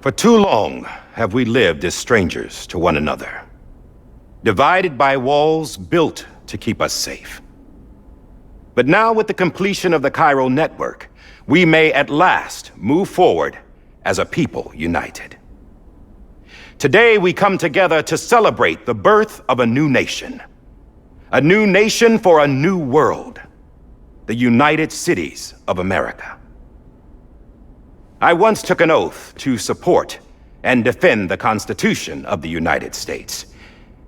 For too long have we lived as strangers to one another, divided by walls built to keep us safe. But now with the completion of the Cairo network, we may at last move forward as a people united. Today we come together to celebrate the birth of a new nation for a new world, the United Cities of America. I once took an oath to support and defend the Constitution of the United States.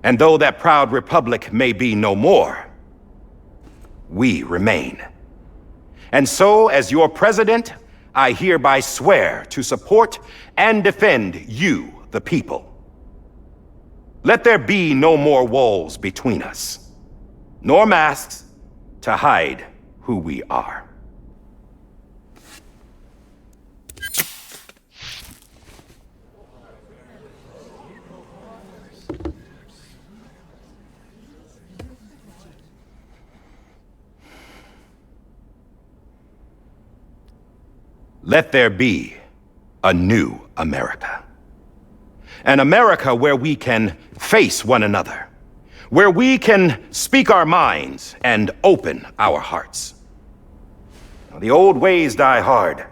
And though that proud republic may be no more, we remain. And so, as your president, I hereby swear to support and defend you, the people. Let there be no more walls between us, nor masks to hide who we are. Let there be a new America. An America where we can face one another, where we can speak our minds and open our hearts. Now, the old ways die hard,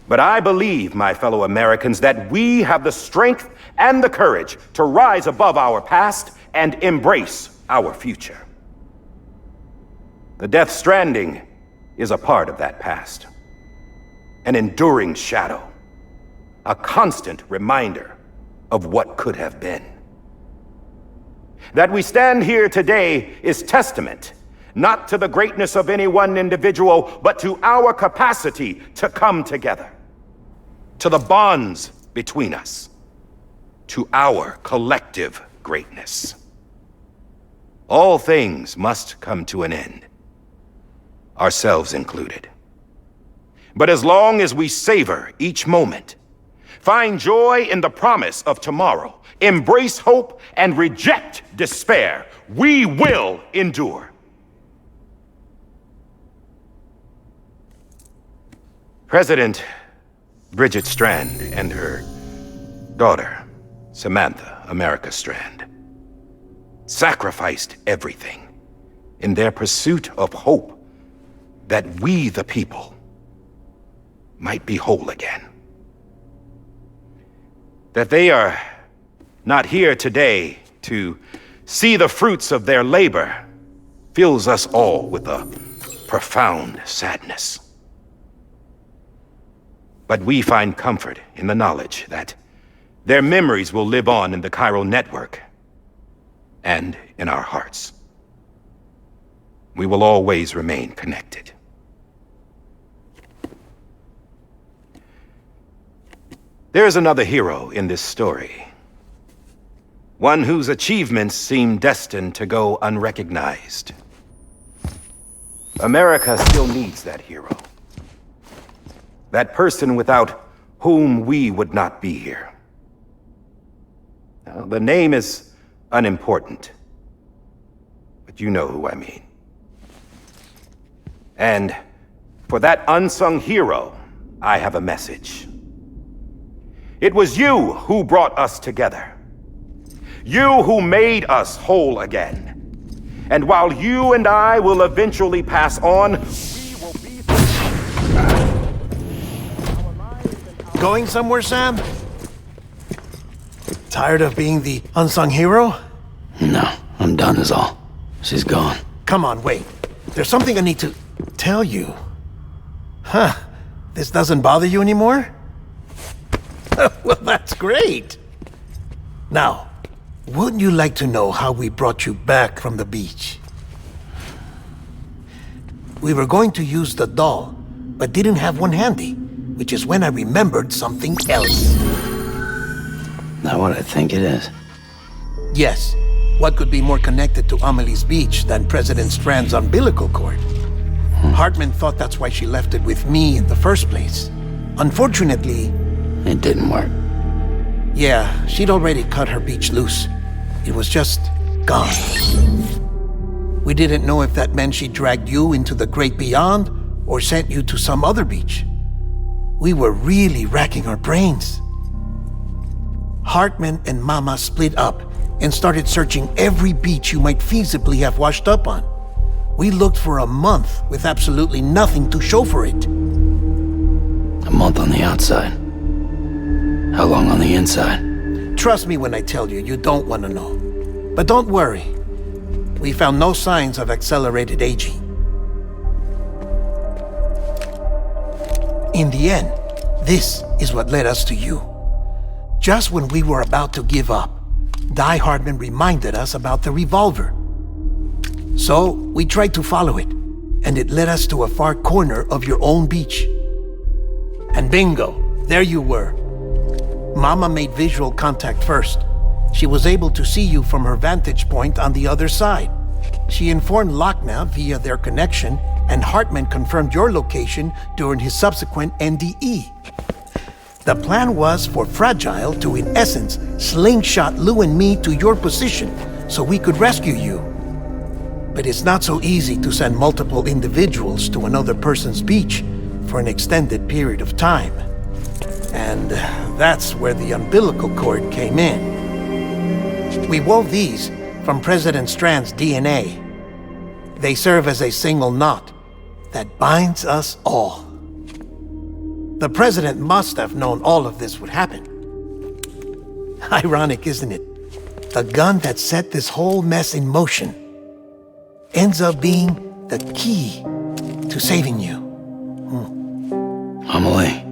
but I believe, my fellow Americans, that we have the strength and the courage to rise above our past and embrace our future. The Death Stranding is a part of that past. An enduring shadow, a constant reminder of what could have been. That we stand here today is testament, not to the greatness of any one individual, but to our capacity to come together, to the bonds between us, to our collective greatness. All things must come to an end, ourselves included. But as long as we savor each moment, find joy in the promise of tomorrow, embrace hope, and reject despair, we will endure. President Bridget Strand and her daughter, Samantha America Strand, sacrificed everything in their pursuit of hope that we, the people, might be whole again. That they are not here today to see the fruits of their labor fills us all with a profound sadness. But we find comfort in the knowledge that their memories will live on in the Cairo network and in our hearts. We will always remain connected. There is another hero in this story. One whose achievements seem destined to go unrecognized. America still needs that hero. That person without whom we would not be here. Now, the name is unimportant, but you know who I mean. And for that unsung hero, I have a message. It was you who brought us together. You who made us whole again. And while you and I will eventually pass on, we will be... Going somewhere, Sam? Tired of being the unsung hero? No, I'm done is all. She's gone. Come on, wait. There's something I need to tell you. Huh. This doesn't bother you anymore? Well, that's great. Now, wouldn't you like to know how we brought you back from the beach? We were going to use the doll, but didn't have one handy, which is when I remembered something else. Not what I think it is. Yes. What could be more connected to Amelie's beach than President Strand's umbilical cord? Hartman thought that's why she left it with me in the first place. Unfortunately... It didn't work. Yeah, she'd already cut her beach loose. It was just gone. We didn't know if that meant she dragged you into the great beyond or sent you to some other beach. We were really racking our brains. Hartman and Mama split up and started searching every beach you might feasibly have washed up on. We looked for a month with absolutely nothing to show for it. A month on the outside. How long on the inside? Trust me when I tell you, you don't want to know. But don't worry. We found no signs of accelerated aging. In the end, this is what led us to you. Just when we were about to give up, Die Hardman reminded us about the revolver. So, we tried to follow it, and it led us to a far corner of your own beach. And bingo, there you were. Mama made visual contact first. She was able to see you from her vantage point on the other side. She informed Lochna via their connection, and Hartman confirmed your location during his subsequent NDE. The plan was for Fragile to, in essence, slingshot Lou and me to your position so we could rescue you. But it's not so easy to send multiple individuals to another person's beach for an extended period of time. And that's where the umbilical cord came in. We wove these from President Strand's DNA. They serve as a single knot that binds us all. The President must have known all of this would happen. Ironic, isn't it? The gun that set this whole mess in motion ends up being the key to saving you. Amelie,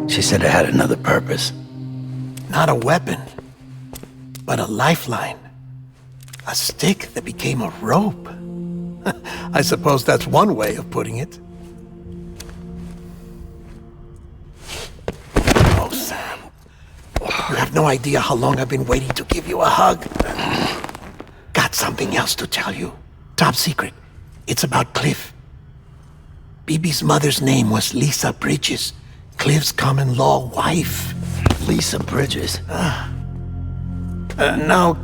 she said it had another purpose. Not a weapon, but a lifeline. A stick that became a rope. I suppose that's one way of putting it. Oh, Sam. You have no idea how long I've been waiting to give you a hug. Got something else to tell you. Top secret. It's about Cliff. Bibi's mother's name was Lisa Bridges, Cliff's common-law wife. Lisa Bridges? Now,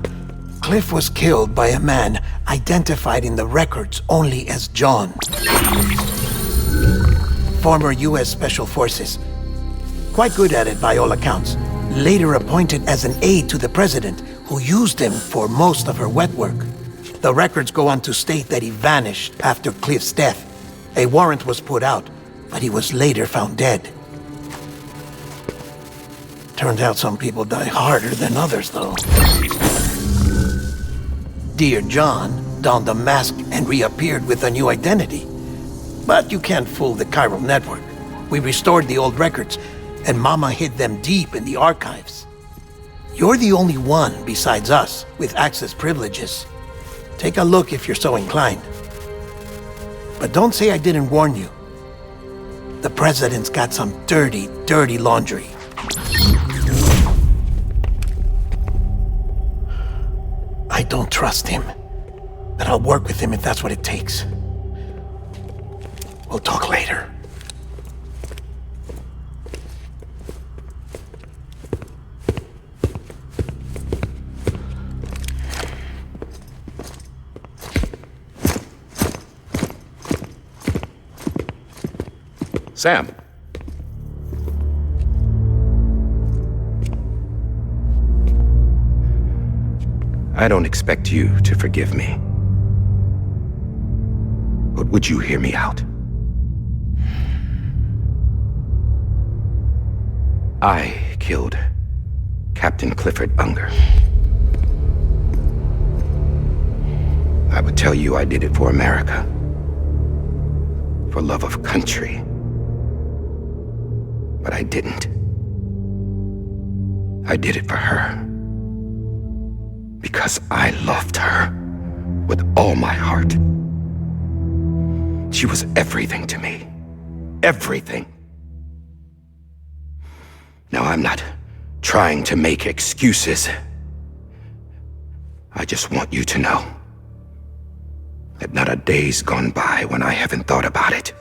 Cliff was killed by a man identified in the records only as John. Former U.S. Special Forces. Quite good at it by all accounts. Later appointed as an aide to the president, who used him for most of her wet work. The records go on to state that he vanished after Cliff's death. A warrant was put out, but he was later found dead. Turns out some people die harder than others, though. Dear John donned a mask and reappeared with a new identity. But you can't fool the chiral network. We restored the old records, and Mama hid them deep in the archives. You're the only one besides us with access privileges. Take a look if you're so inclined. But don't say I didn't warn you. The president's got some dirty, dirty laundry. I don't trust him, but I'll work with him if that's what it takes. We'll talk later. Sam. I don't expect you to forgive me. But would you hear me out? I killed Captain Clifford Unger. I would tell you I did it for America. For love of country. But I didn't. I did it for her. Because I loved her with all my heart. She was everything to me. Everything. Now, I'm not trying to make excuses. I just want you to know that not a day's gone by when I haven't thought about it.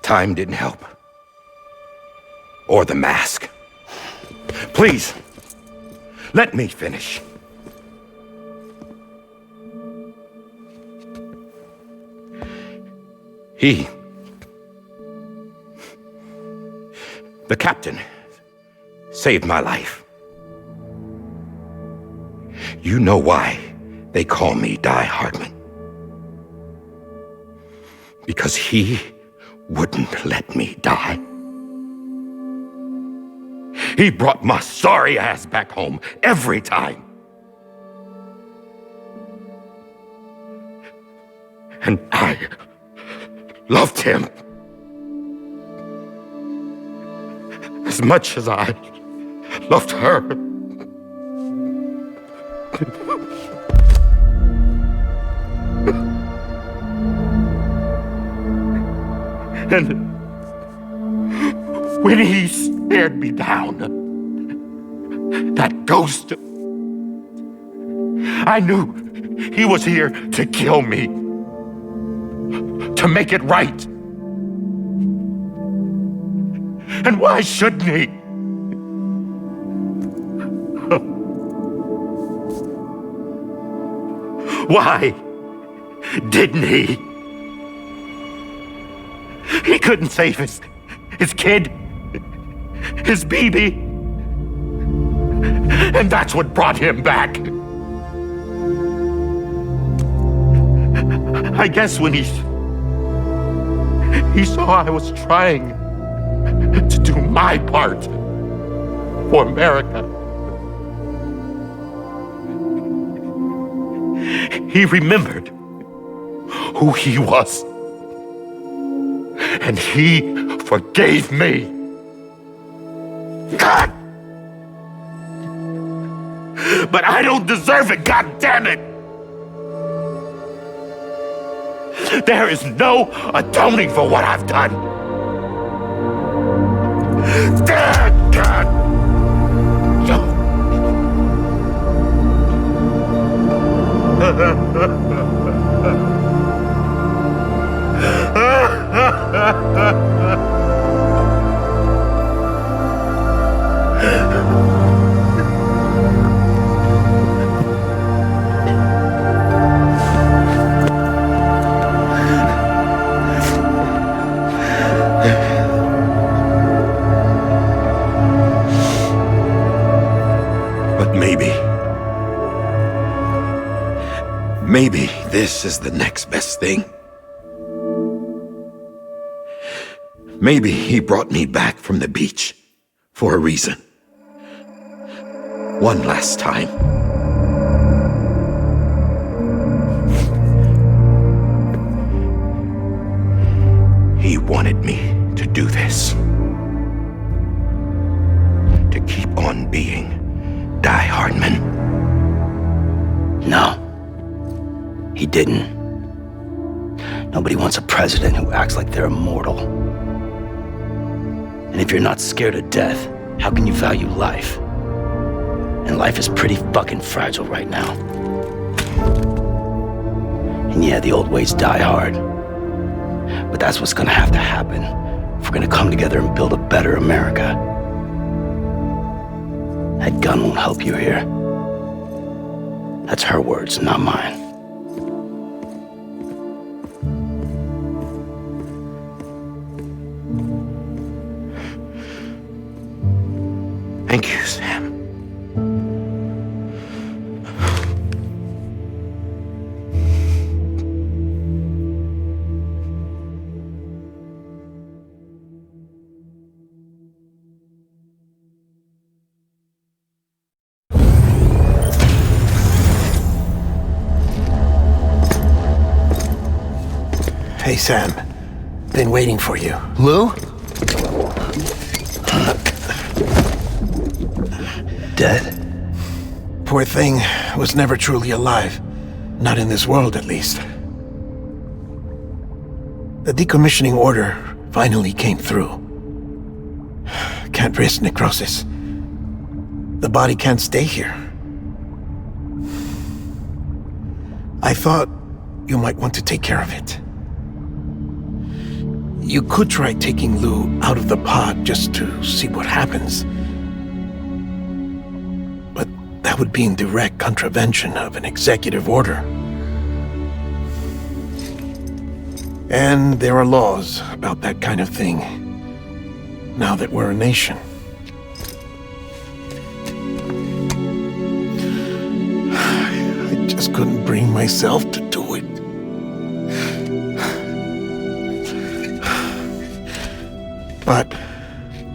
Time didn't help. Or the mask. Please, let me finish. The captain, saved my life. You know why they call me Die Hardman? Because he wouldn't let me die. He brought my sorry ass back home every time. And I loved him as much as I loved her. And when he stared me down, that ghost, I knew he was here to kill me, to make it right. And why shouldn't he? Why didn't he? He couldn't save his kid, his baby. And that's what brought him back. I guess when he saw I was trying to do my part for America, he remembered who he was. And he forgave me. God! But I don't deserve it, God damn it! There is no atoning for what I've done. God! But maybe this is the next best thing. Maybe he brought me back from the beach for a reason. One last time. He wanted me to do this. To keep on being Die Hardman. No, he didn't. Nobody wants a president who acts like they're immortal. And if you're not scared of death, how can you value life? And life is pretty fucking fragile right now. And yeah, the old ways die hard. But that's what's gonna have to happen if we're gonna come together and build a better America. That gun won't help you here. That's her words, not mine. Thank you, Sam. Hey, Sam. Been waiting for you. Lou? Dead? Poor thing was never truly alive. Not in this world, at least. The decommissioning order finally came through. Can't risk necrosis. The body can't stay here. I thought you might want to take care of it. You could try taking Lou out of the pod just to see what happens. But that would be in direct contravention of an executive order. And there are laws about that kind of thing, now that we're a nation. just couldn't bring myself to do it. But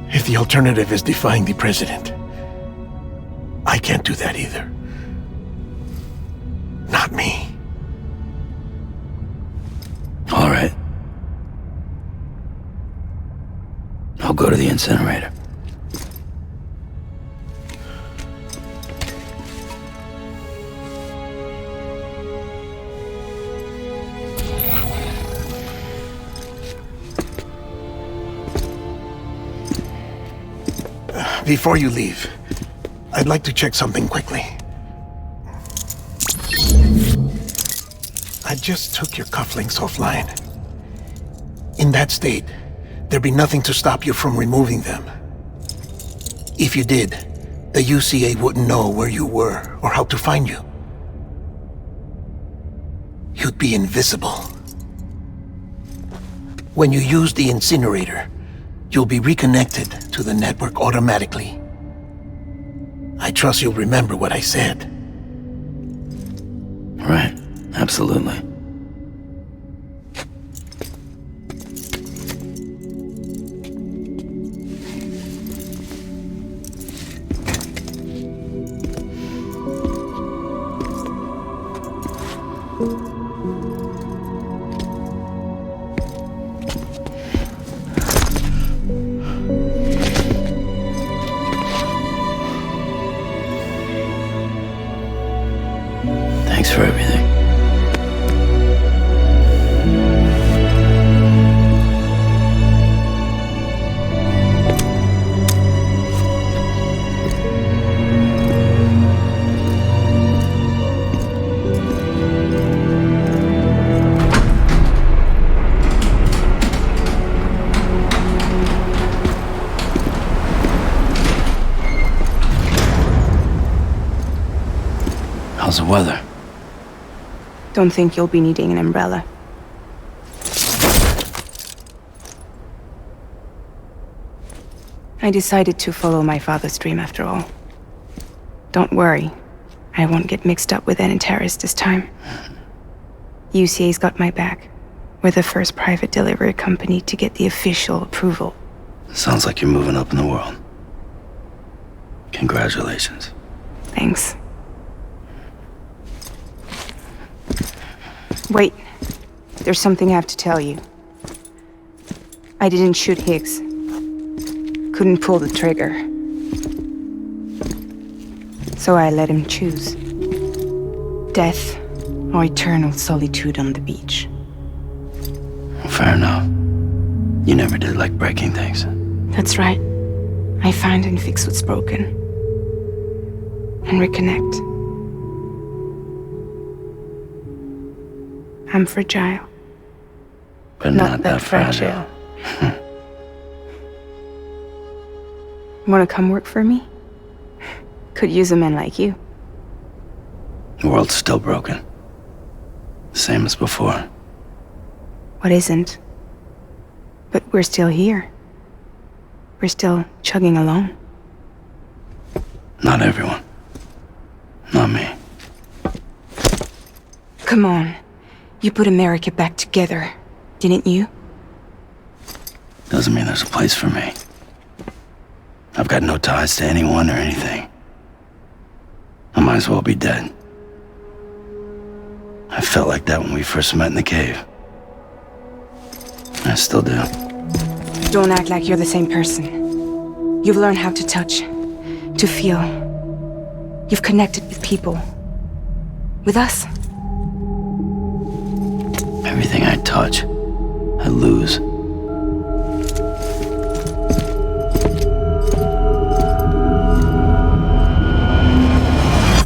if the alternative is defying the president, I can't do that either. Not me. All right. I'll go to the incinerator. Before you leave, I'd like to check something quickly. I just took your cufflinks offline. In that state, there'd be nothing to stop you from removing them. If you did, the UCA wouldn't know where you were or how to find you. You'd be invisible. When you use the incinerator, you'll be reconnected to the network automatically. I trust you'll remember what I said. Right, absolutely. Thanks for everything. How's the weather? Don't think you'll be needing an umbrella. I decided to follow my father's dream after all. Don't worry, I won't get mixed up with any terrorists this time. UCA's got my back. We're the first private delivery company to get the official approval. Sounds like you're moving up in the world. Congratulations. Thanks. Wait, there's something I have to tell you. I didn't shoot Higgs. Couldn't pull the trigger. So I let him choose. Death or eternal solitude on the beach. Fair enough. You never did like breaking things. That's right. I find and fix what's broken. And reconnect. I'm fragile. But not that fragile. Wanna come work for me? Could use a man like you. The world's still broken. Same as before. What isn't? But we're still here. We're still chugging along. Not everyone. Not me. Come on. You put America back together, didn't you? Doesn't mean there's a place for me. I've got no ties to anyone or anything. I might as well be dead. I felt like that when we first met in the cave. I still do. Don't act like you're the same person. You've learned how to touch, to feel. You've connected with people. With us. Everything I touch, I lose.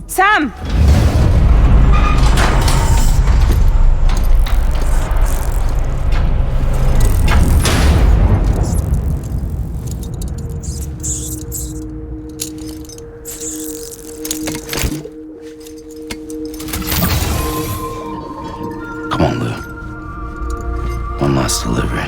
Sam! Come on, Lou. One last delivery.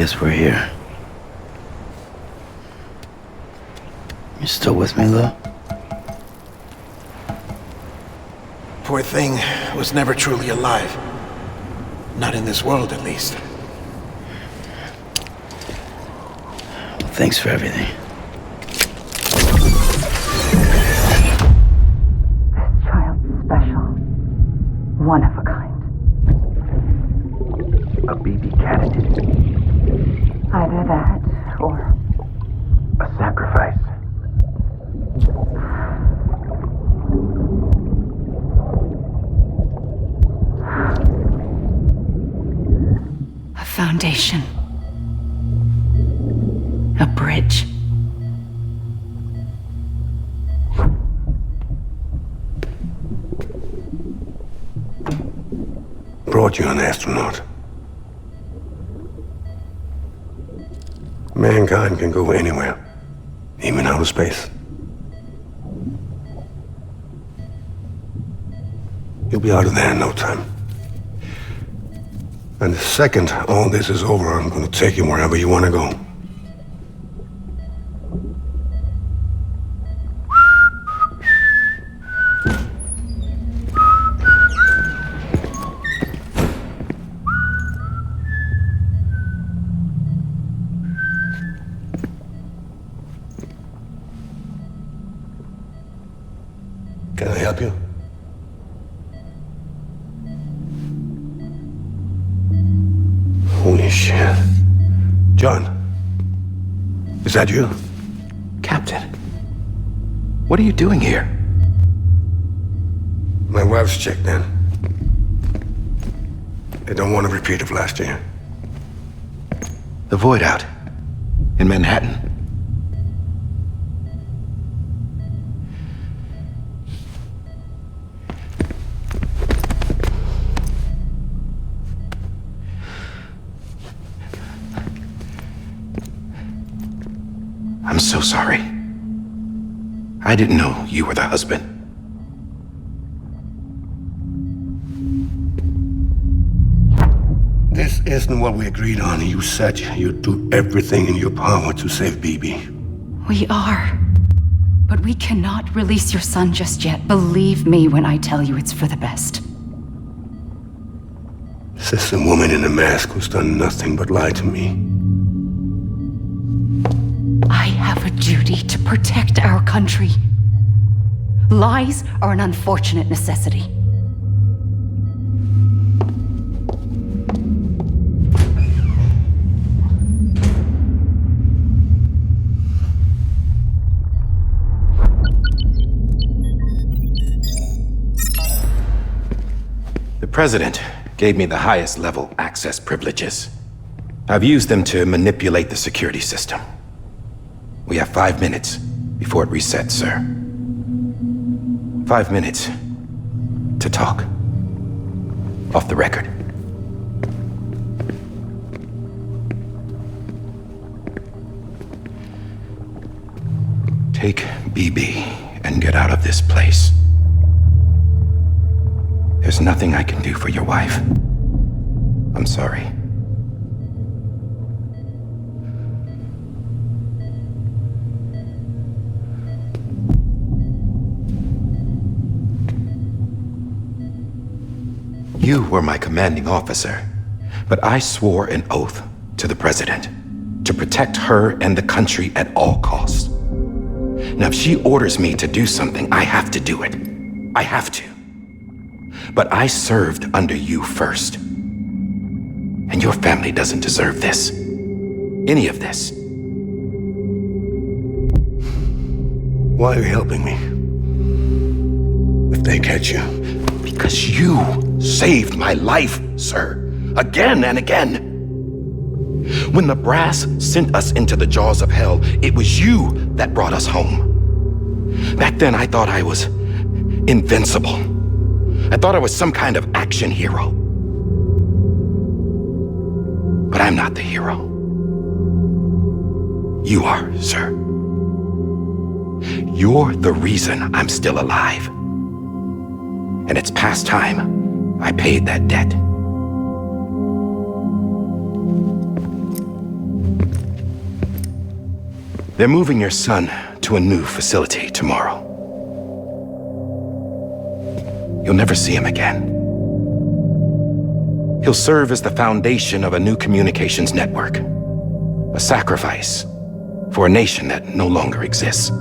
guess we're here. You still with me, Lou? Poor thing was never truly alive. Not in this world, at least. Thanks for everything. This child's special. One of a kind. A BB candidate. Either that, or A sacrifice. a foundation. A bridge. Brought you an astronaut. Mankind can go anywhere, even outer space. You'll be out of there in no time. And the second all this is over, I'm going to take you wherever you want to go. Can I help you? Holy shit. John, is that you? Captain, what are you doing here? My wife's checked in. They don't want a repeat of last year. The void out in Manhattan. I'm so sorry. I didn't know you were the husband. This isn't what we agreed on. You said you'd do everything in your power to save BB. We are. But we cannot release your son just yet. Believe me when I tell you it's for the best. This is a woman in a mask who's done nothing but lie to me. I have a duty to protect our country. Lies are an unfortunate necessity. The President gave me the highest level access privileges. I've used them to manipulate the security system. We have 5 minutes before it resets, sir. 5 minutes to talk. Off the record. Take BB and get out of this place. There's nothing I can do for your wife. I'm sorry. You were my commanding officer, but I swore an oath to the President to protect her and the country at all costs. Now, if she orders me to do something, I have to do it. I have to. But I served under you first. And your family doesn't deserve this. Any of this. Why are you helping me? If they catch you. Because you saved my life, sir. Again and again. When the brass sent us into the jaws of hell, it was you that brought us home. Back then, I thought I was invincible. I thought I was some kind of action hero. But I'm not the hero. You are, sir. You're the reason I'm still alive. And it's past time I paid that debt. They're moving your son to a new facility tomorrow. You'll never see him again. He'll serve as the foundation of a new communications network. A sacrifice for a nation that no longer exists.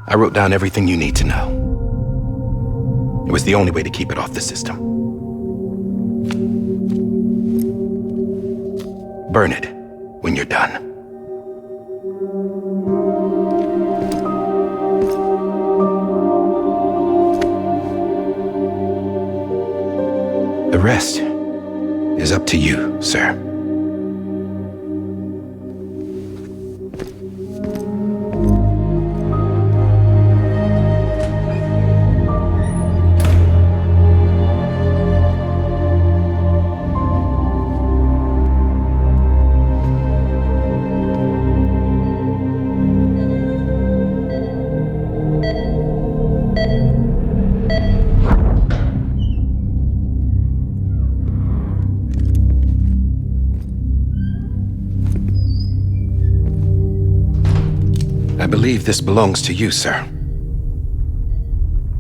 I wrote down everything you need to know. It was the only way to keep it off the system. Burn it when you're done. The rest is up to you, sir. I believe this belongs to you, sir.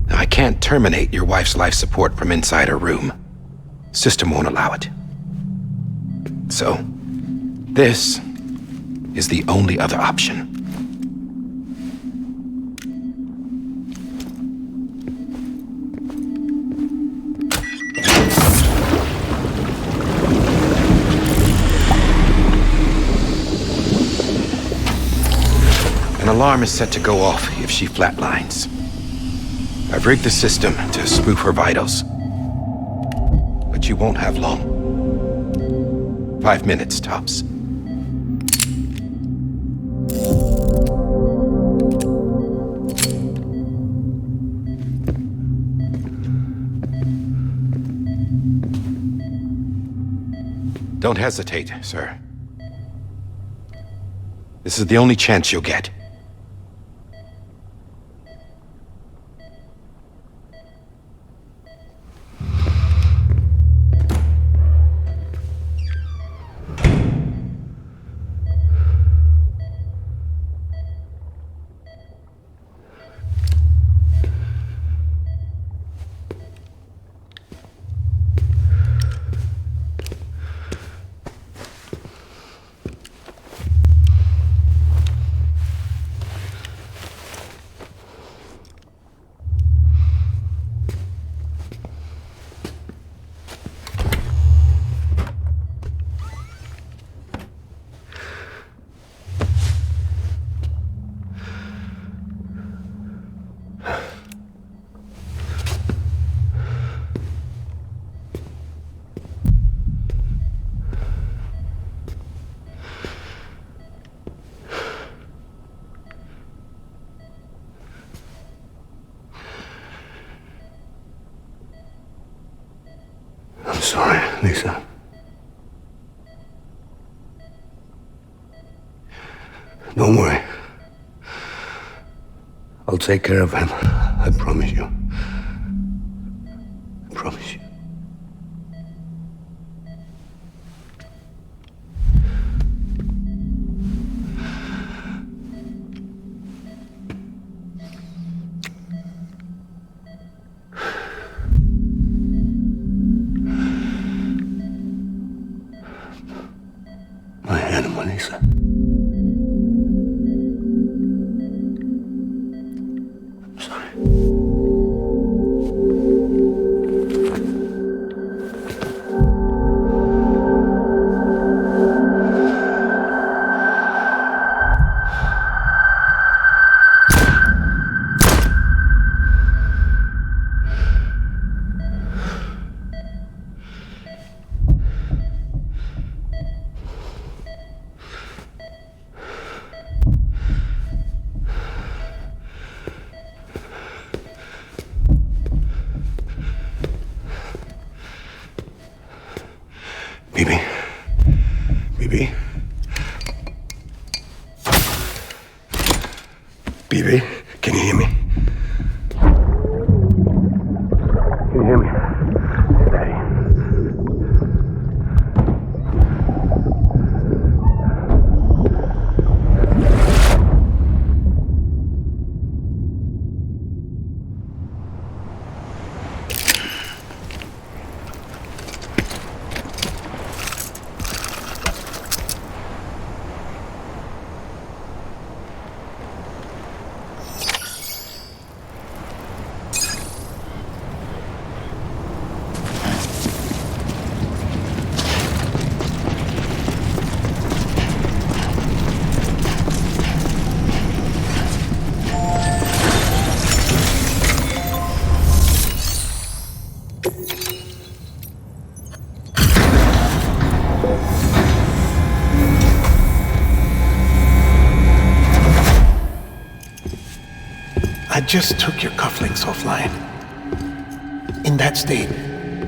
Now, I can't terminate your wife's life support from inside her room. System won't allow it. So, this is the only other option. An alarm is set to go off if she flatlines. I've rigged the system to spoof her vitals. But you won't have long. 5 minutes, tops. Don't hesitate, sir. This is the only chance you'll get. I'm sorry, Lisa. Don't worry. I'll take care of him. I promise you. I promise you. My animal, Lisa. I'm sorry. Bibi? Bibi? Bibi, can you hear me? Can you hear me? Daddy. just took your cufflinks offline. In that state,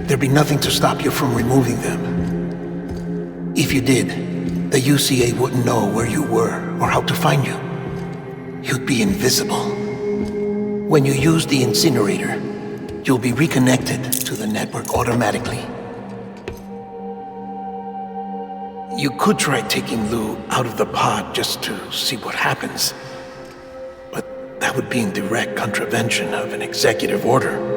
there'd be nothing to stop you from removing them. If you did, the UCA wouldn't know where you were or how to find you. You'd be invisible. When you use the incinerator, you'll be reconnected to the network automatically. You could try taking Lou out of the pod just to see what happens. But that would be in direct contravention of an executive order.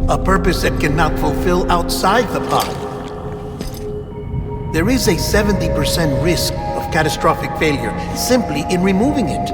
A purpose that cannot fulfill outside the pod. There is a 70% risk of catastrophic failure simply in removing it.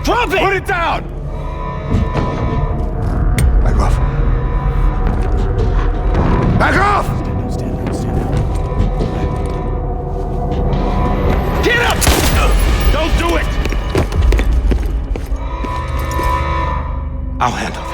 Drop it! Put it down! Back off. Back off! Get up! Don't do it! I'll handle this.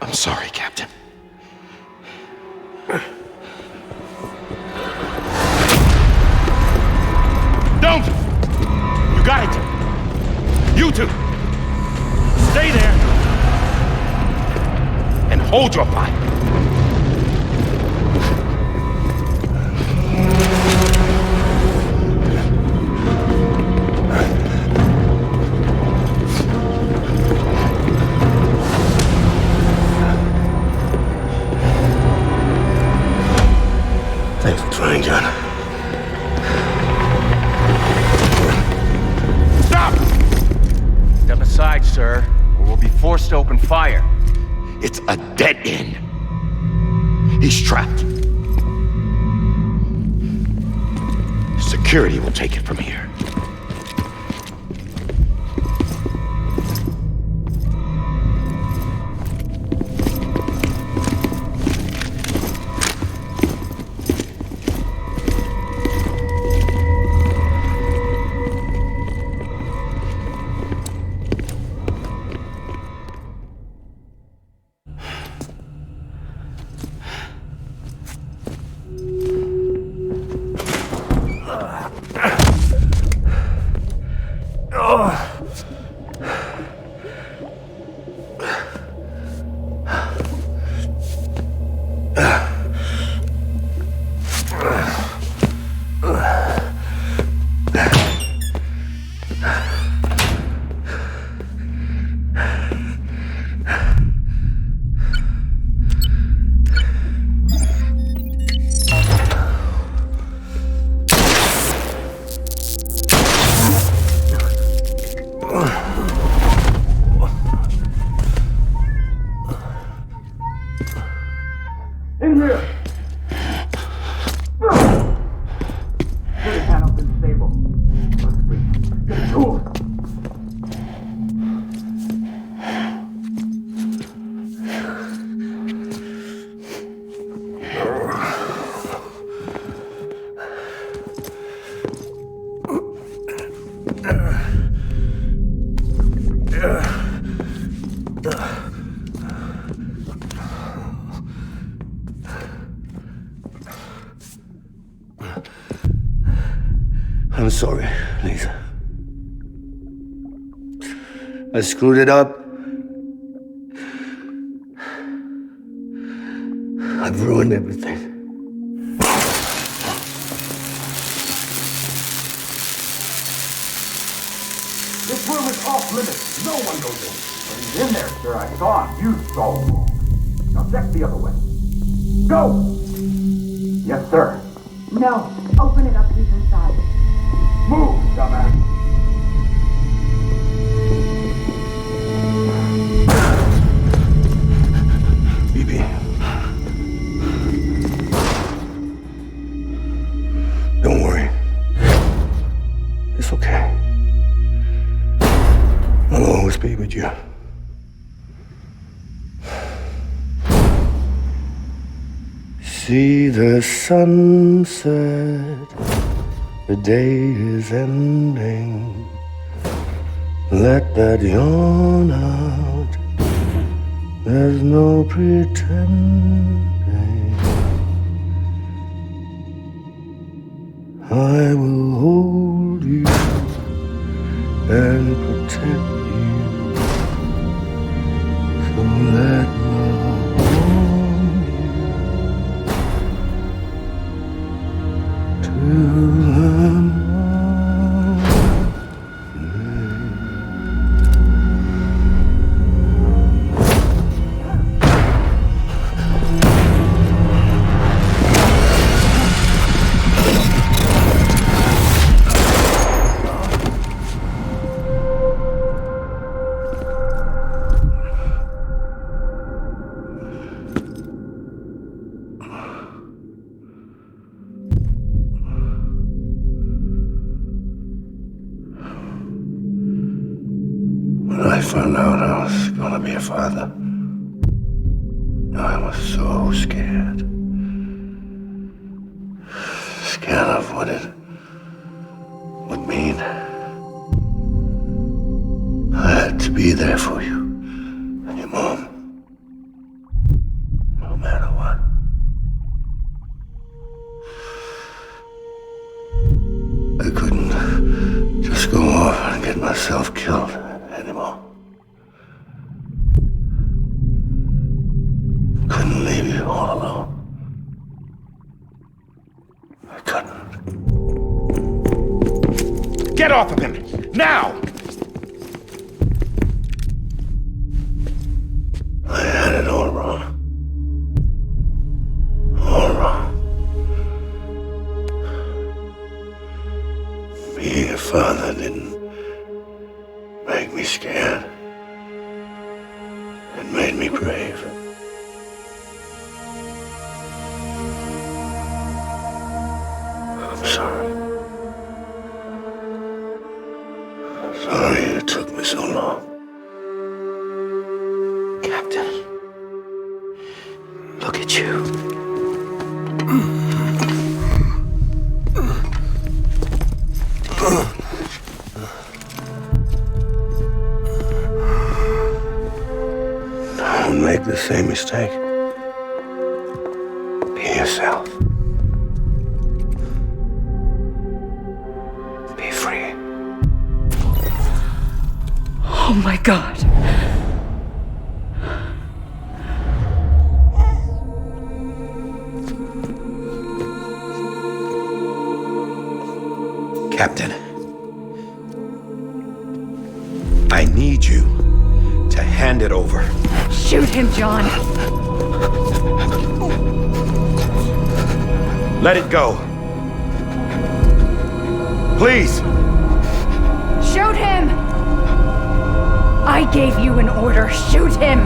I'm sorry, Captain. Don't! You got it! You two! Stay there! And hold your fire! be forced to open fire. It's a dead end. He's trapped. Security will take it from here. I'm sorry, Lisa. I screwed it up. I've ruined everything. This room is off limits. No one goes in. But he's in there, sir. I saw him. You saw him. Now check the other way. Go! Yes, sir. No. Open it up. He's inside. Move, dumbass. BB. Don't worry. It's okay. I'll always be with you. See the sunset. The day is ending. Let that yawn out. There's no pretending. I will hold you and protect you. So let love warm you till I'm When I found out I was gonna be a father, I was so scared. Scared of what it would mean. I had to be there for you and your mom, no matter what. I couldn't just go off and get myself killed anymore. Couldn't leave you all alone. I couldn't. Get off of him! Now! I had it all wrong. All wrong. Being a father didn't make me scared. It made me brave. I'm sorry. Sorry it took me so long. Captain, look at you. Don't make the same mistake. Be yourself. Be free. Oh my god. Captain, I need you to hand it over. Shoot him, John. Let it go. Please. Shoot him! I gave you an order. Shoot him!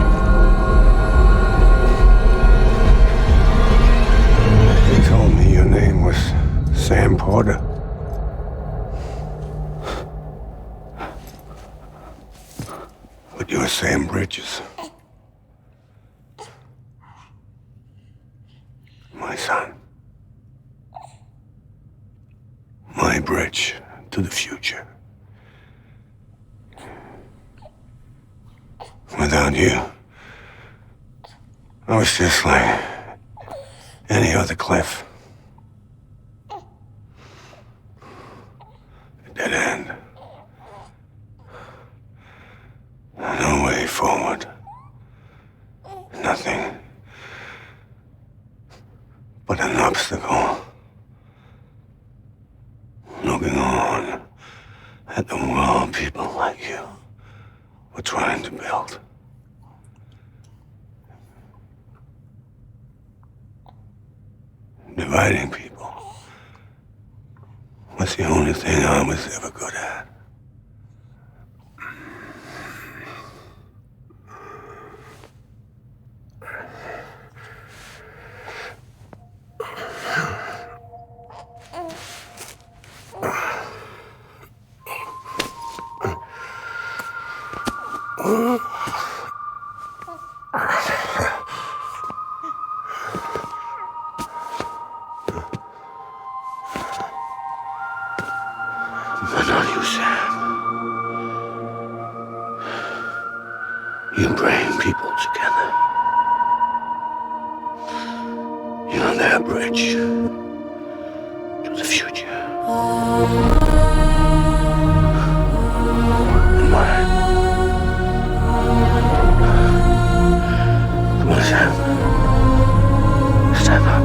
They told me your name was Sam Porter. But you're Sam Bridges. My son. My bridge to the future. Without you, I was just like any other Cliff. A dead end. No way forward. Nothing but an obstacle. Looking on at the world people like you were trying to build. Dividing people was the only thing I was ever good at. But not you, Sam. You bring people together. You're their bridge to the future. And mine. Come on, Sam. Stand up.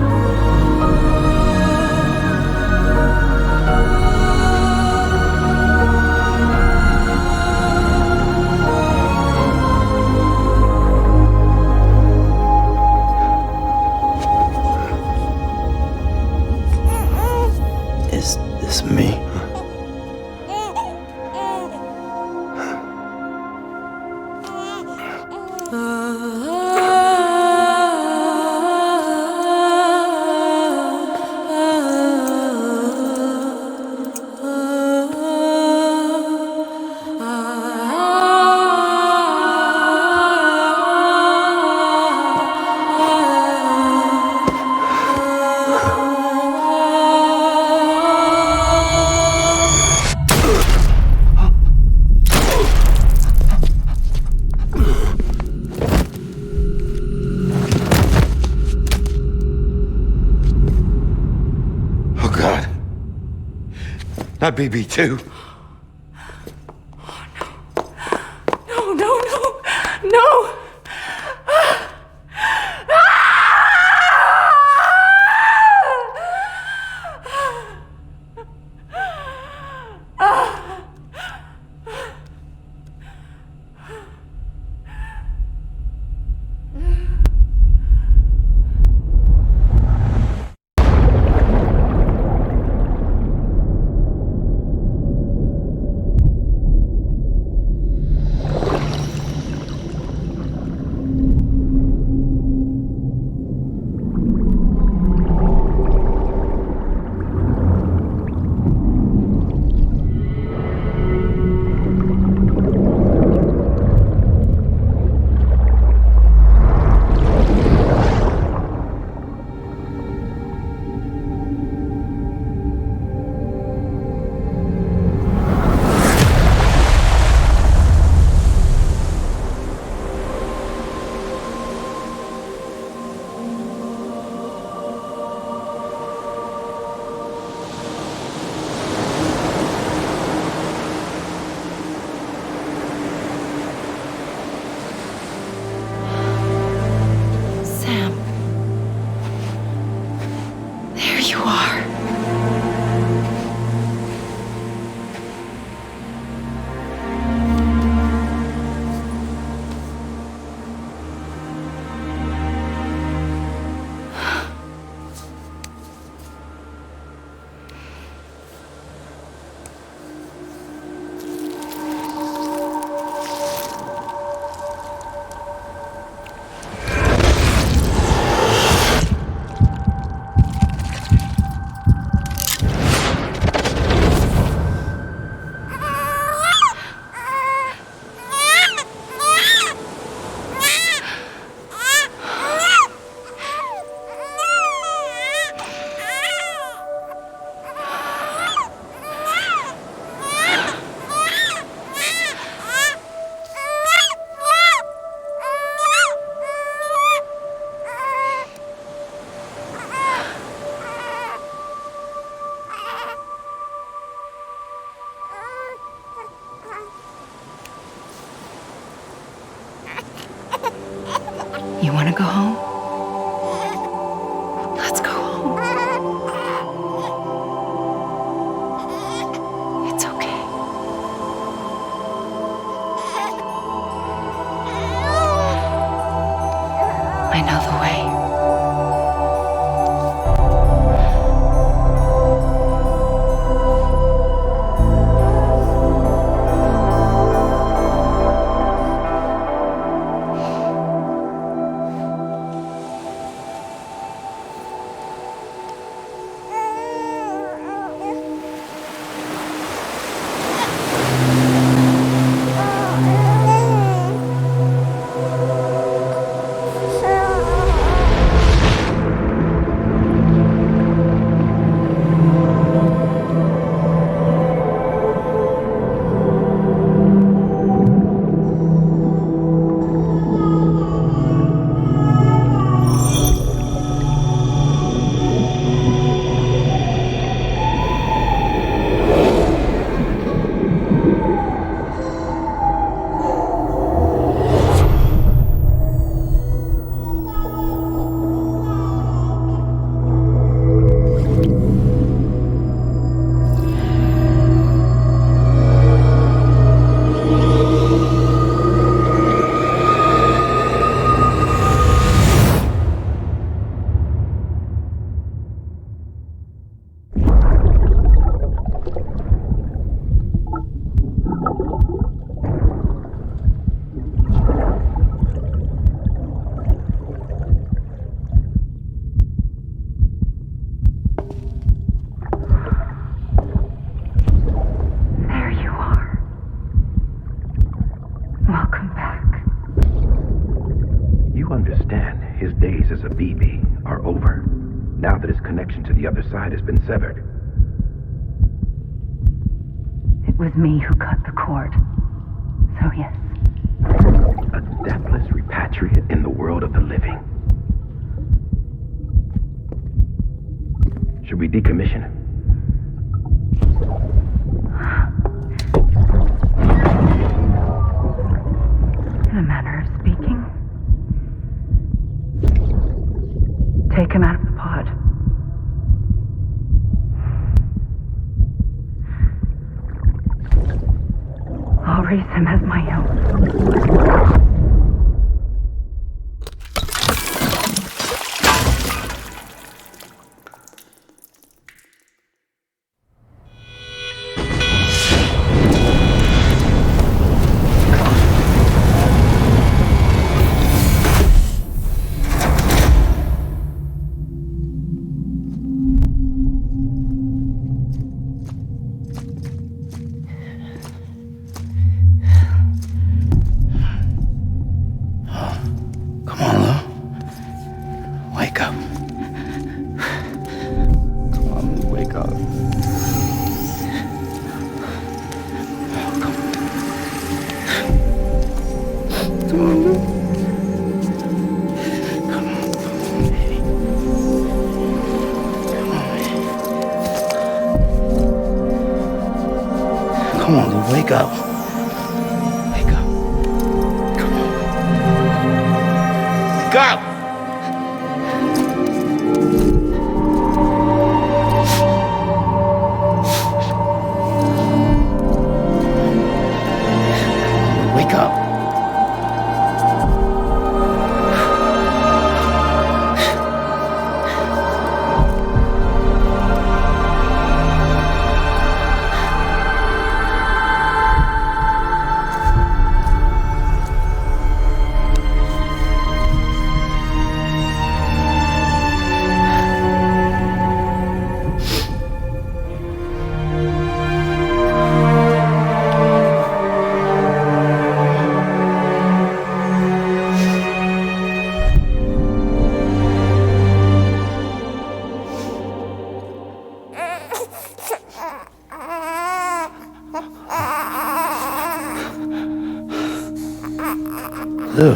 Is this me? Not BB2. No, no, no, no! You want to go home? Let's go home. It's okay. I know the way. As a BB are over, now that his connection to the other side has been severed. It was me who cut the cord. So yes. A deathless repatriate in the world of the living. Should we decommission him? In a manner of speaking. Take him out of the pod. I'll raise him as my own. Come on, Lou, wake up. Wake up. Come on. Wake up! Wake up. Lou.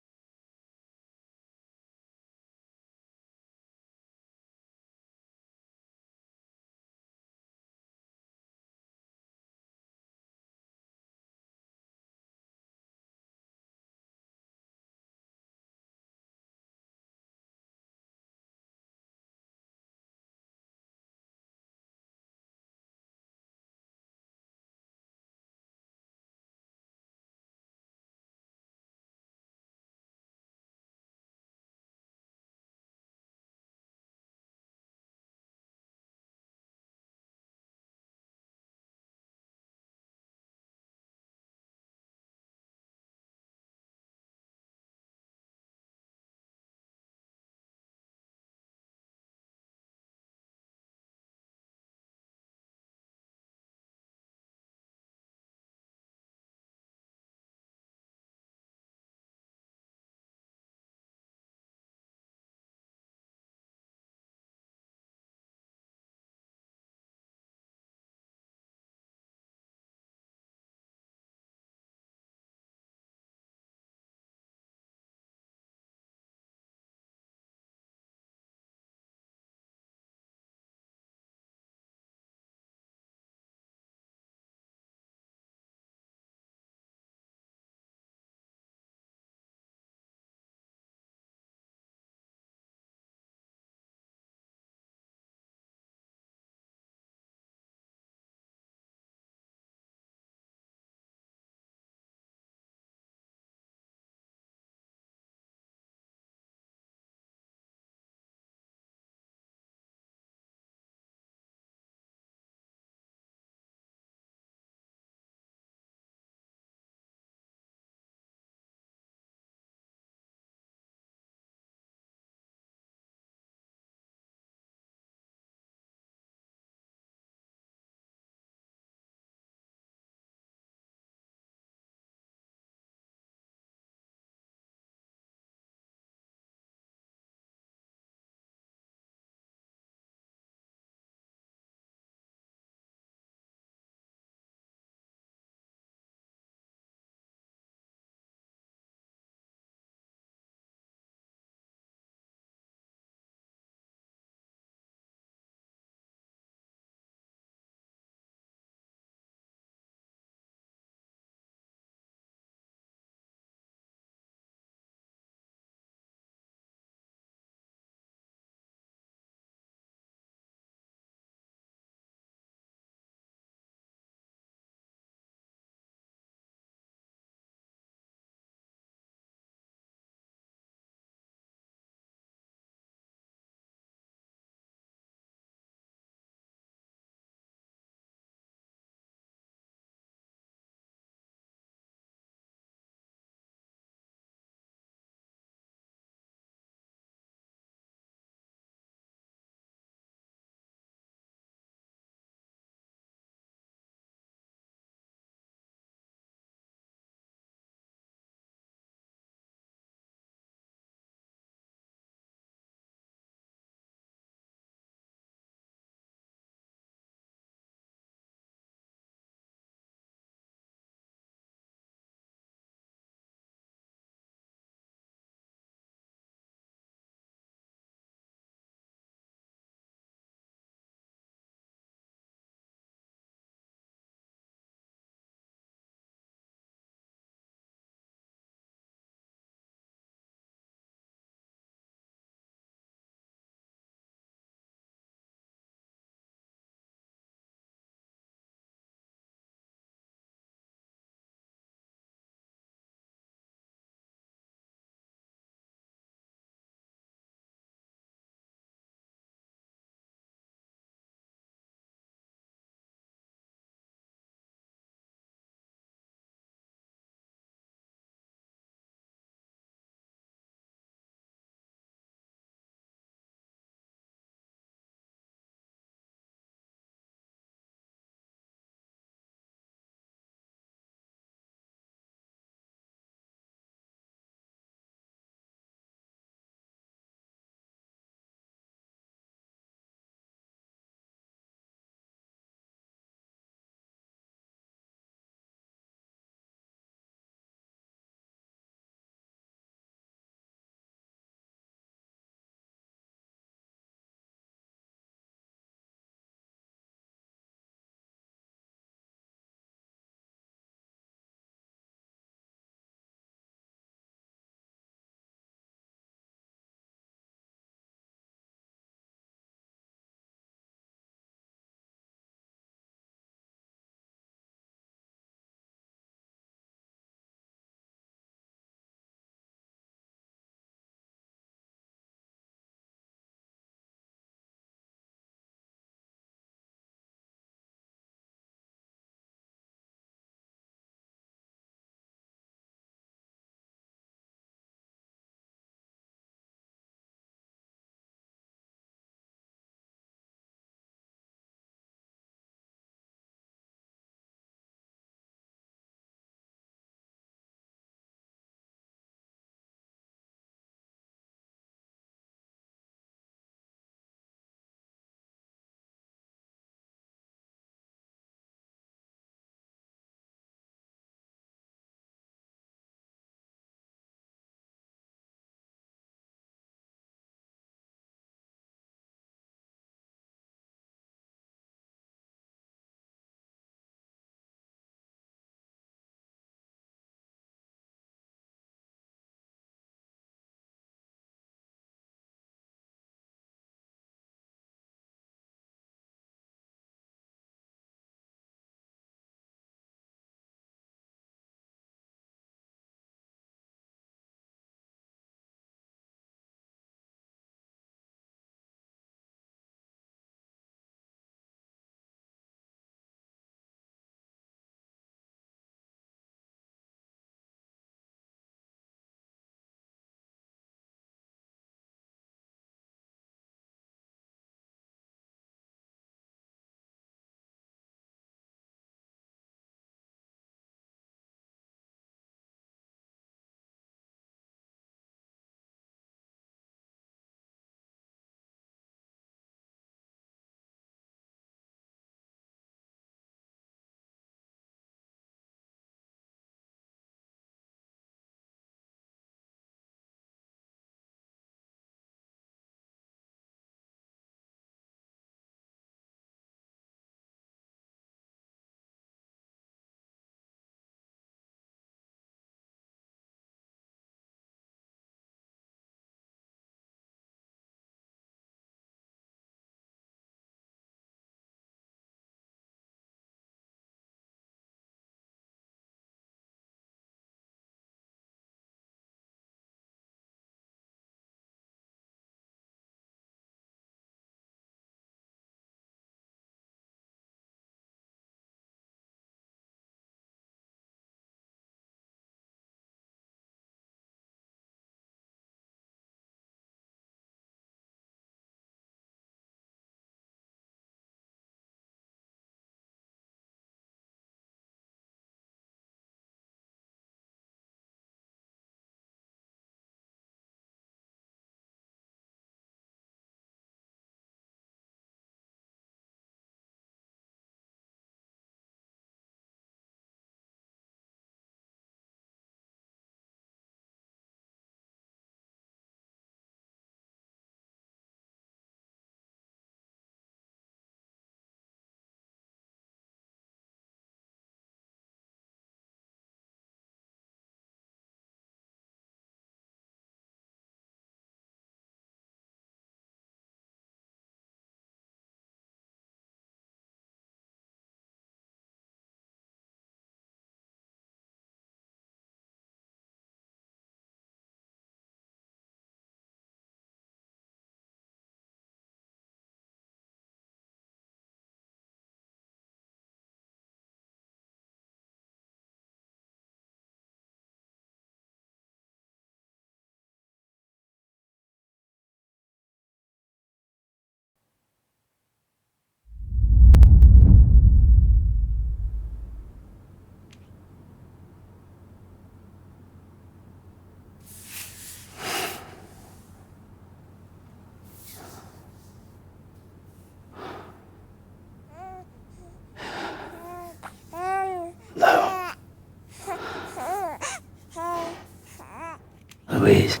Louise.